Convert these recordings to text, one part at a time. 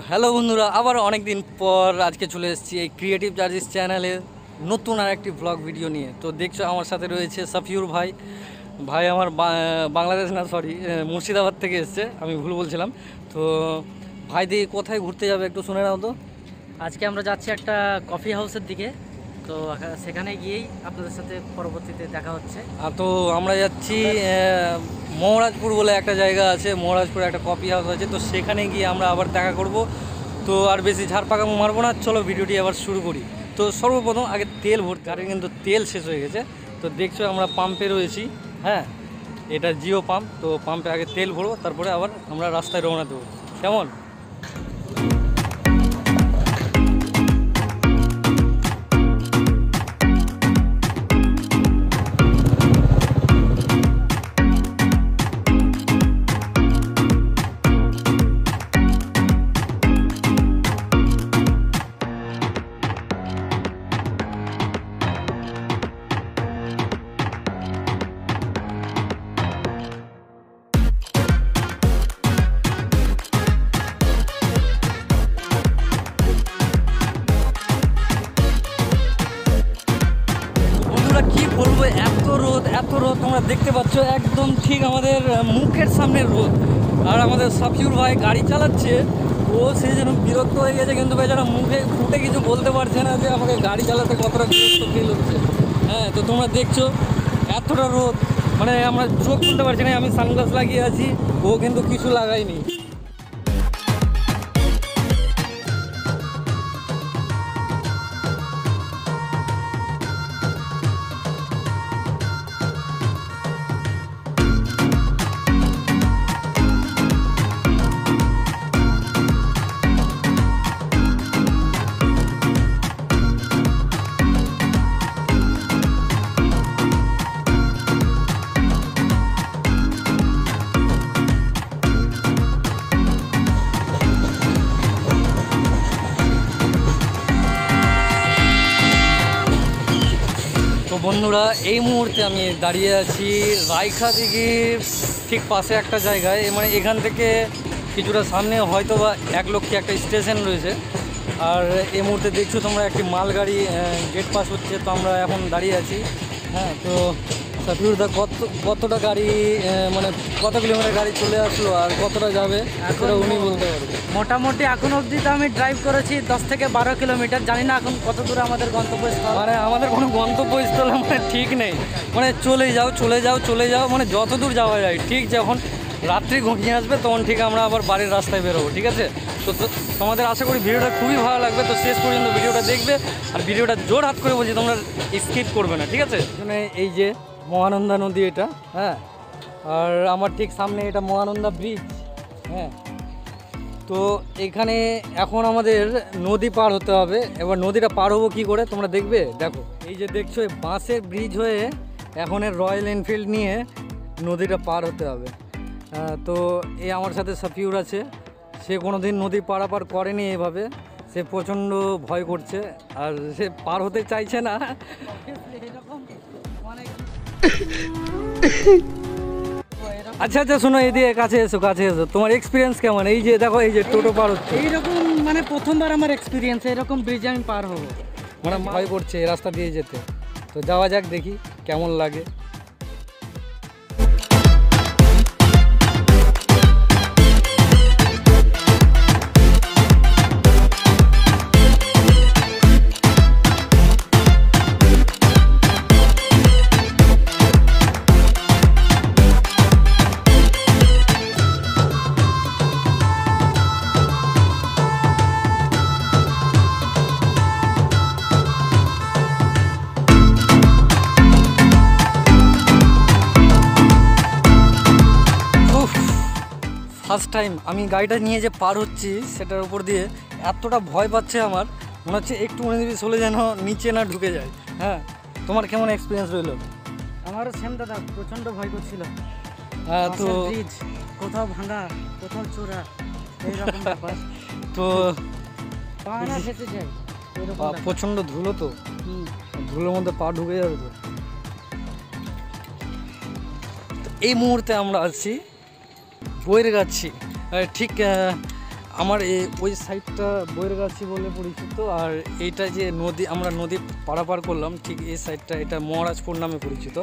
Hello বন্ধুরা, আবার অনেক দিন পর আজকে চলে এসেছি এই ক্রিয়েটিভ জার্জিস চ্যানেলে নতুন আর একটি ব্লগ ভিডিও নিয়ে। তো দেখছো আমার সাথে রয়েছে সাফিউর ভাই। ভাই আমার বাংলাদেশ না, সরি, মুর্শিদাবাদ থেকে এসছে, আমি ভুল বলছিলাম। তো ভাই দিয়ে কোথায় ঘুরতে যাবে একটু শুনে নাও তো। আজকে আমরা যাচ্ছি একটা কফি হাউসের দিকে, তো সেখানে গিয়েই আপনাদের সাথে পরবর্তীতে দেখা হচ্ছে। তো আমরা যাচ্ছি মহারাজপুর বলে একটা জায়গা আছে, মহারাজপুরে একটা কফি হাউস আছে, তো সেখানে গিয়ে আমরা আবার দেখা করব। তো আর বেশি ঝাড়পাকামো মারবো না, চলো ভিডিওটি আবার শুরু করি। তো সর্বপ্রথম আগে তেল ভরতে, গাড়ির কিন্তু তেল শেষ হয়ে গেছে। তো দেখছো আমরা পাম্পে রয়েছি, হ্যাঁ, এটা জিও পাম্প। তো পাম্পে আগে তেল ভরবো, তারপরে আবার আমরা রাস্তায় রওনা দেবো। কেমন? কি বলবো, এত রোদ এত রোদ, তোমরা দেখতে পাচ্ছ একদম ঠিক আমাদের মুখের সামনের রোদ। আর আমাদের সাফিউর ভাই গাড়ি চালাচ্ছে, ও সেই জন্য বিরক্ত হয়ে গেছে, কিন্তু বেচারা মুখে ফুটে কিছু বলতে পারছে না যে আমাকে গাড়ি চালাতে কতটা বিরক্ত ফিল হচ্ছে। হ্যাঁ, তো তোমরা দেখছো এতটা রোদ, মানে আমরা চোখ খুলতে পারছি না। আমি সানগ্লাস লাগিয়ে আছি, ও কিন্তু কিছু লাগায়নি। তো বন্ধুরা, এই মুহূর্তে আমি দাঁড়িয়ে আছি রায়খা দিঘির ঠিক পাশে একটা জায়গায়, মানে এখান থেকে কিছুটা সামনে হয়তো বা 1 লক্ষ একটা স্টেশন রয়েছে। আর এই মুহূর্তে দেখছো তোমরা একটি মালগাড়ি গেট পাস হচ্ছে, তো আমরা এখন দাঁড়িয়ে আছি। হ্যাঁ, তো সাফিউরদা কতটা গাড়ি, মানে কত কিলোমিটার গাড়ি চলে আসলো আর কতটা যাবে এখন উনি বলতে পারবে। মোটামুটি এখন অবধি তো আমি ড্রাইভ করেছি 10 থেকে 12 কিলোমিটার। জানি না এখন কত দূরে আমাদের গন্তব্যস্থল। মানে আমাদের কোনো গন্তব্যস্থল মানে ঠিক নেই, মানে চলে যাও চলে যাও চলে যাও, মানে যত দূর যাওয়া যায়। ঠিক যখন রাত্রি ঘুমিয়ে আসবে তখন ঠিক আমরা আবার বাড়ির রাস্তায় বেরোবো, ঠিক আছে? তো তোমাদের আশা করি ভিডিওটা খুবই ভালো লাগবে, তো শেষ পর্যন্ত ভিডিওটা দেখবে। আর ভিডিওটা জোর হাত করে বলছি, তোমরা স্কিপ করবে না, ঠিক আছে? মানে এই যে মহানন্দা নদী এটা, হ্যাঁ, আর আমার ঠিক সামনে এটা মহানন্দা ব্রিজ। হ্যাঁ, তো এখানে এখন আমাদের নদী পার হতে হবে। এবার নদীটা পার হবো কী করে তোমরা দেখবে। দেখো, এই যে দেখছো এই বাঁশের ব্রিজ হয়ে এখন রয়্যাল এনফিল্ড নিয়ে নদীটা পার হতে হবে। তো এই আমার সাথে সাফিউর আছে, সে কোনো দিন নদী পারাপার করেনি এভাবে, সে প্রচণ্ড ভয় করছে আর সে পার হতে চাইছে না। আচ্ছা আচ্ছা, শোনো, এদিকে কাছে এসো কাছে এসো, তোমার এক্সপিরিয়েন্স কেমন? এই যে দেখো, এই যে টোটো পার হচ্ছে, এইরকম মানে প্রথমবার আমার এক্সপিরিয়েন্স, এরকম ব্রিজে আমি পার হবো, মানে ভয় করছে এই রাস্তা দিয়ে যেতে। তো যাওয়া যাক, দেখি কেমন লাগে। ফার্স্ট টাইম আমি গাড়িটা নিয়ে যে পার হচ্ছি সেটার উপর দিয়ে এতটা ভয় পাচ্ছে আমার, মনে হচ্ছে একটু মনে দিবি চলে যেন নিচে না ঢুকে যায়। হ্যাঁ, তোমার কেমন এক্সপিরিয়েন্স রইলো? আমারও সেম দাদা, প্রচণ্ড ভয় করছিল। হ্যাঁ, তো ব্রিজ কোথাও ভাঙা কোথাও চোরা, এইরকম ব্যাপার। তো পা না ফেসে যায়, প্রচণ্ড ধুলো, তো ধুলোর মধ্যে পা ঢুকে যাবে। তো এই মুহূর্তে আমরা আছি বৈরগাছি, ঠিক আমার ওই সাইডটা বৈরগাছি বলে পরিচিত, আর এইটা যে নদী, আমরা নদী পারাপার করলাম ঠিক এই সাইডটা, এটা মহারাজপুর নামে পরিচিত।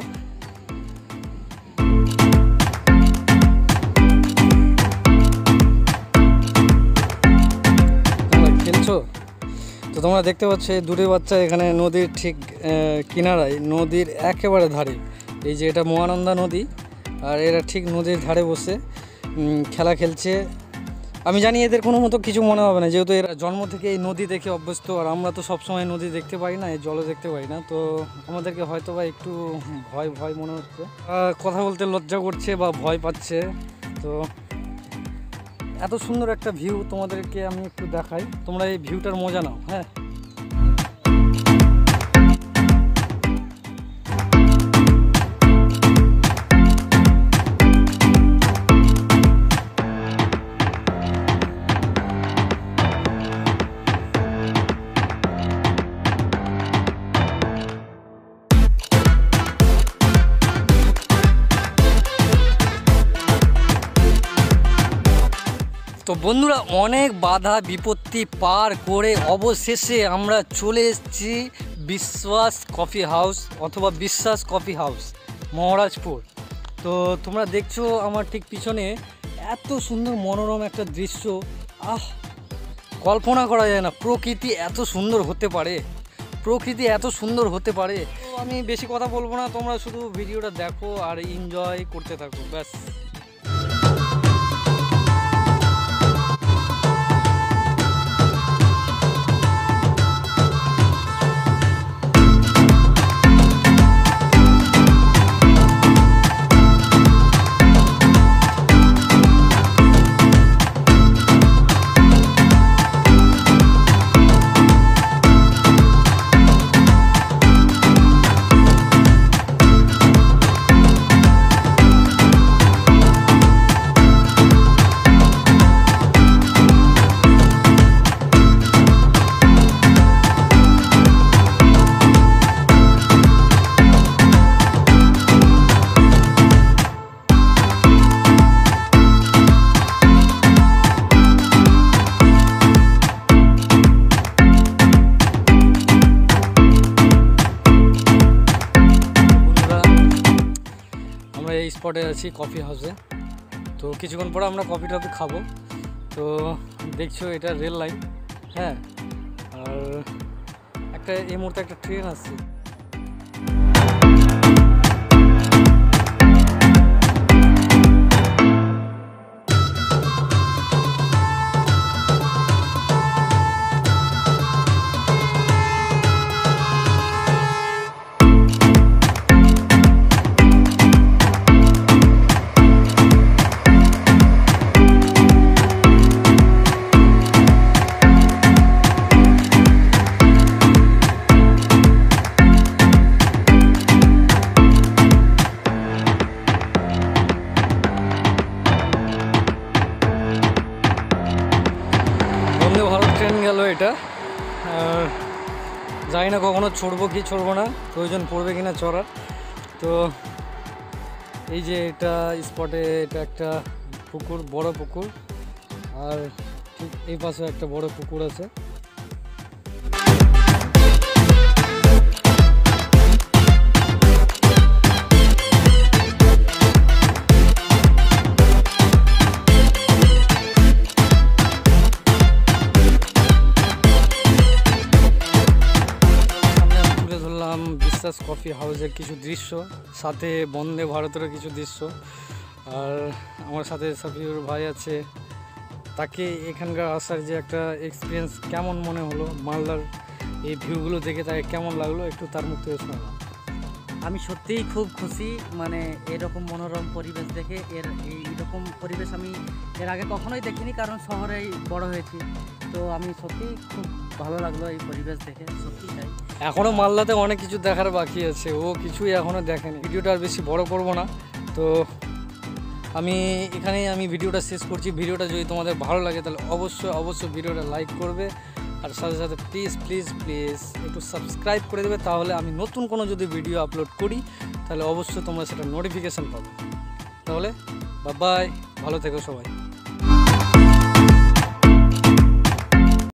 খেলছো তো তোমরা দেখতে পাচ্ছ দুটি বাচ্চা এখানে নদীর ঠিক কিনারায়, নদীর একেবারে ধারে, এই যে এটা মহানন্দা নদী, আর এরা ঠিক নদীর ধারে বসে খেলা খেলছে। আমি জানি এদের কোনো মতো কিছু মনে হবে না, যেহেতু এরা জন্ম থেকে এই নদী দেখে অভ্যস্ত, আর আমরা তো সবসময় নদী দেখতে পাই না, এই জলও দেখতে পাই না, তো আমাদেরকে হয়তো বা একটু ভয় ভয় মনে হচ্ছে, কথা বলতে লজ্জা করছে বা ভয় পাচ্ছে। তো এত সুন্দর একটা ভিউ তোমাদেরকে আমি একটু দেখাই, তোমরা এই ভিউটার মজা নাও। হ্যাঁ, তো বন্ধুরা অনেক বাধা বিপত্তি পার করে অবশেষে আমরা চলে এসেছি বিশ্বাস কফি হাউস অথবা বিশ্বাস কফি হাউস মহারাজপুর। তো তোমরা দেখছো আমার ঠিক পিছনে এত সুন্দর মনোরম একটা দৃশ্য, কল্পনা করা যায় না প্রকৃতি এত সুন্দর হতে পারে, প্রকৃতি এত সুন্দর হতে পারে। তো আমি বেশি কথা বলবো না, তোমরা শুধু ভিডিওটা দেখো আর এনজয় করতে থাকো ব্যাস। এই স্পটে আছি কফি হাউসে, তো কিছুক্ষণ পরে আমরা কফি টফি খাবো। তো দেখছো এটা রেল লাইন, হ্যাঁ, আর একটা এই মুহূর্তে একটা ট্রেন আসছে। ট্রেন গেল এটা, আর জানি না কখনো চড়বো কি চড়বো না, প্রয়োজন পড়বে কিনা চড়ার। তো এই যে এটা স্পটে, এটা একটা পুকুর, বড় পুকুর, আর ঠিক এই পাশে একটা বড় পুকুর আছে। বিশ্বাস কফি হাউসের কিছু দৃশ্য, সাথে বন্দে ভারতেরও কিছু দৃশ্য, আর আমার সাথে সাফিউর ভাই আছে, তাকে এখানকার আসার যে একটা এক্সপিরিয়েন্স কেমন মনে হলো, মালদার এই ভিউগুলো দেখে তাকে কেমন লাগলো, একটু তার মুখ থেকে শোনালাম। আমি সত্যিই খুব খুশি, মানে এরকম মনোরম পরিবেশ দেখে। এইরকম পরিবেশ আমি এর আগে কখনোই দেখিনি, কারণ শহরেই বড় হয়েছি। তো আমি সত্যিই খুব ভালো লাগলো এই পরিবেশ দেখে, সত্যি তাই। এখনও মালদাতে অনেক কিছু দেখার বাকি আছে, ও কিছুই এখনও দেখেনি। ভিডিওটা আর বেশি বড় করব না, তো আমি ভিডিওটা শেষ করছি। ভিডিওটা যদি তোমাদের ভালো লাগে তাহলে অবশ্যই ভিডিওটা লাইক করবে, আর সাথে সাথে প্লিজ একটু সাবস্ক্রাইব করে দেবে, তাহলে আমি নতুন কোনো যদি ভিডিও আপলোড করি তাহলে অবশ্যই তোমরা সেটা নোটিফিকেশান পাবে। তাহলে বাই, ভালো থেকো সবাই।